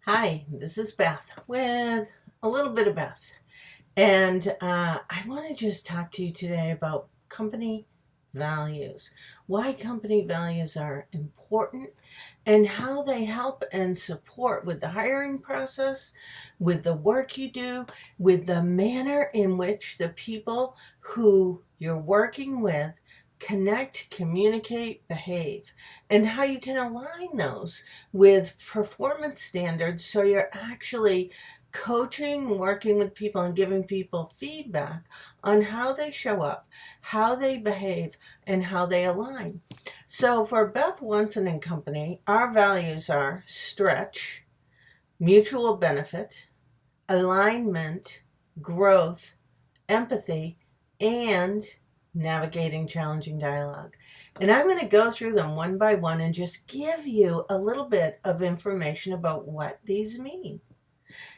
Hi, this is Beth with a little bit of Beth. And I want to just talk to you today about company values, why company values are important, and how they help and support with the hiring process, with the work you do, with the manner in which the people who you're working with connect, communicate, behave, and how you can align those with performance standards so you're actually coaching, working with people, and giving people feedback on how they show up, how they behave, and how they align. So for Beth Wonson Company, our values are stretch, mutual benefit, alignment, growth, empathy, and navigating challenging dialogue. And I'm going to go through them one by one and just give you a little bit of information about what these mean.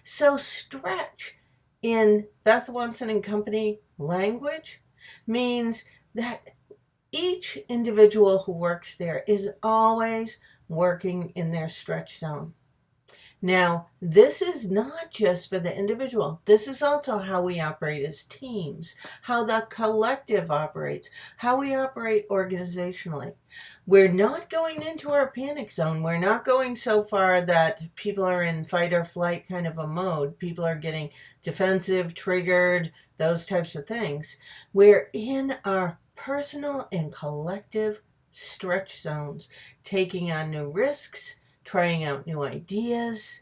So stretch in Beth Wonson Company language means that each individual who works there is always working in their stretch zone. Now, this is not just for the individual. This is also how we operate as teams, how the collective operates, how we operate organizationally. We're not going into our panic zone. We're not going so far that people are in fight or flight kind of a mode. People are getting defensive, triggered, those types of things. We're in our personal and collective stretch zones, taking on new risks, trying out new ideas,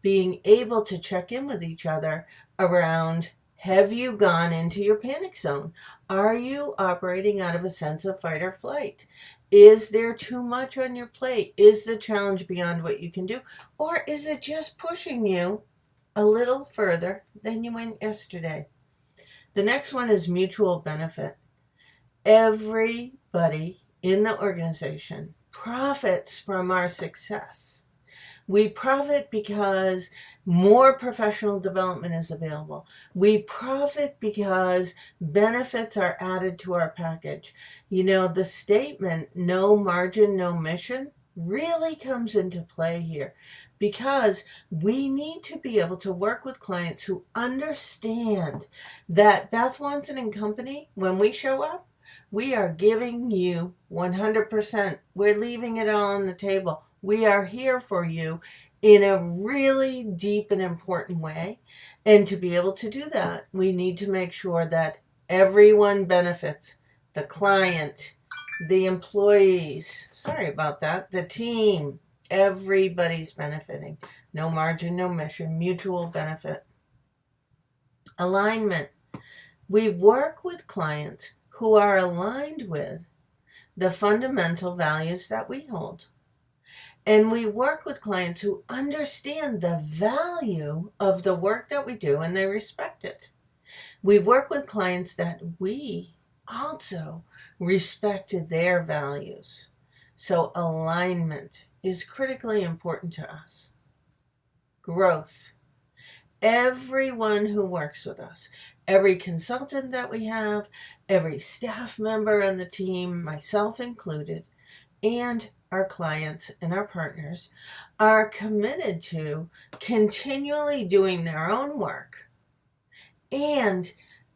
being able to check in with each other around, have you gone into your panic zone? Are you operating out of a sense of fight or flight? Is there too much on your plate? Is the challenge beyond what you can do? Or is it just pushing you a little further than you went yesterday? The next one is mutual benefit. Everybody in the organization profits from our success. We profit because more professional development is available. We profit because benefits are added to our package. You know, the statement, no margin, no mission, really comes into play here because we need to be able to work with clients who understand that Beth Wonson Company, when we show up, we are giving you 100%. We're leaving it all on the table. We are here for you in a really deep and important way. And to be able to do that, we need to make sure that everyone benefits. The client, the employees, sorry about that, the team, everybody's benefiting. No margin, no mission, mutual benefit. Alignment. We work with clients who are aligned with the fundamental values that we hold. And we work with clients who understand the value of the work that we do and they respect it. We work with clients that we also respect their values. So alignment is critically important to us. Growth. Everyone who works with us, every consultant that we have, every staff member on the team, myself included, and our clients and our partners are committed to continually doing their own work and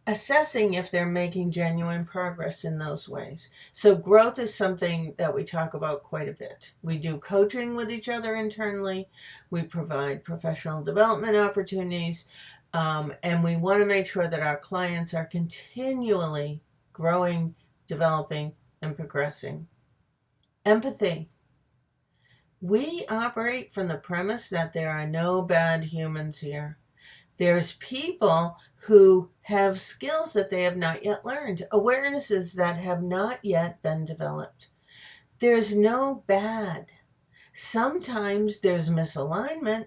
assessing if they're making genuine progress in those ways. So growth is something that we talk about quite a bit. We do coaching with each other internally. We provide professional development opportunities. And we want to make sure that our clients are continually growing, developing, and progressing. Empathy. We operate from the premise that there are no bad humans here. There's people who have skills that they have not yet learned, awarenesses that have not yet been developed. There's no bad. Sometimes there's misalignment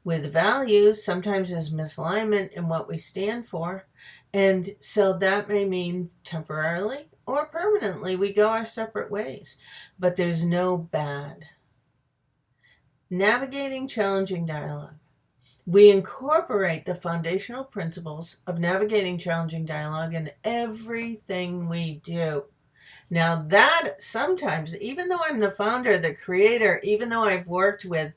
with values. Sometimes there's misalignment in what we stand for. And so that may mean temporarily or permanently we go our separate ways. But there's no bad. Navigating challenging dialogue. We incorporate the foundational principles of navigating challenging dialogue in everything we do. Now that sometimes, even though I'm the founder, the creator, even though I've worked with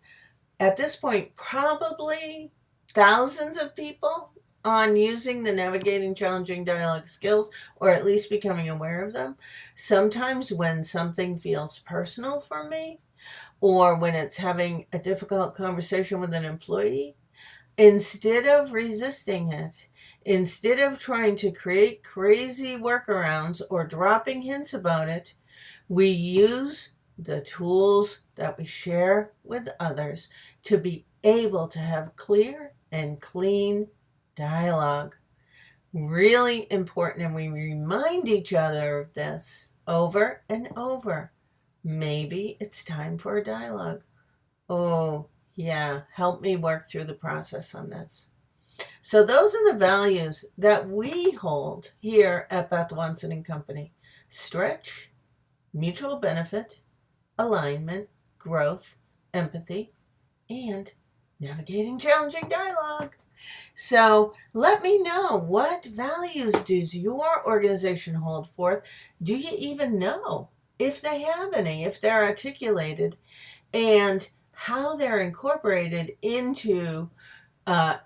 at this point, probably thousands of people on using the navigating challenging dialogue skills, or at least becoming aware of them. Sometimes when something feels personal for me, or when it's having a difficult conversation with an employee, instead of resisting it, instead of trying to create crazy workarounds or dropping hints about it, we use the tools that we share with others to be able to have clear and clean dialogue. Really important, and we remind each other of this over and over. Maybe it's time for a dialogue. Oh, yeah, help me work through the process on this. So those are the values that we hold here at Beth Wonson Company. Stretch, mutual benefit, alignment, growth, empathy, and navigating challenging dialogue. So let me know, what values does your organization hold forth? Do you even know if they have any, if they're articulated, and how they're incorporated into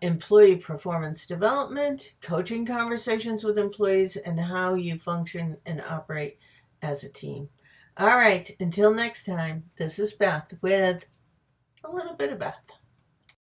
employee performance development, coaching conversations with employees, and how you function and operate as a team. All right, until next time, this is Beth with a little bit of Beth.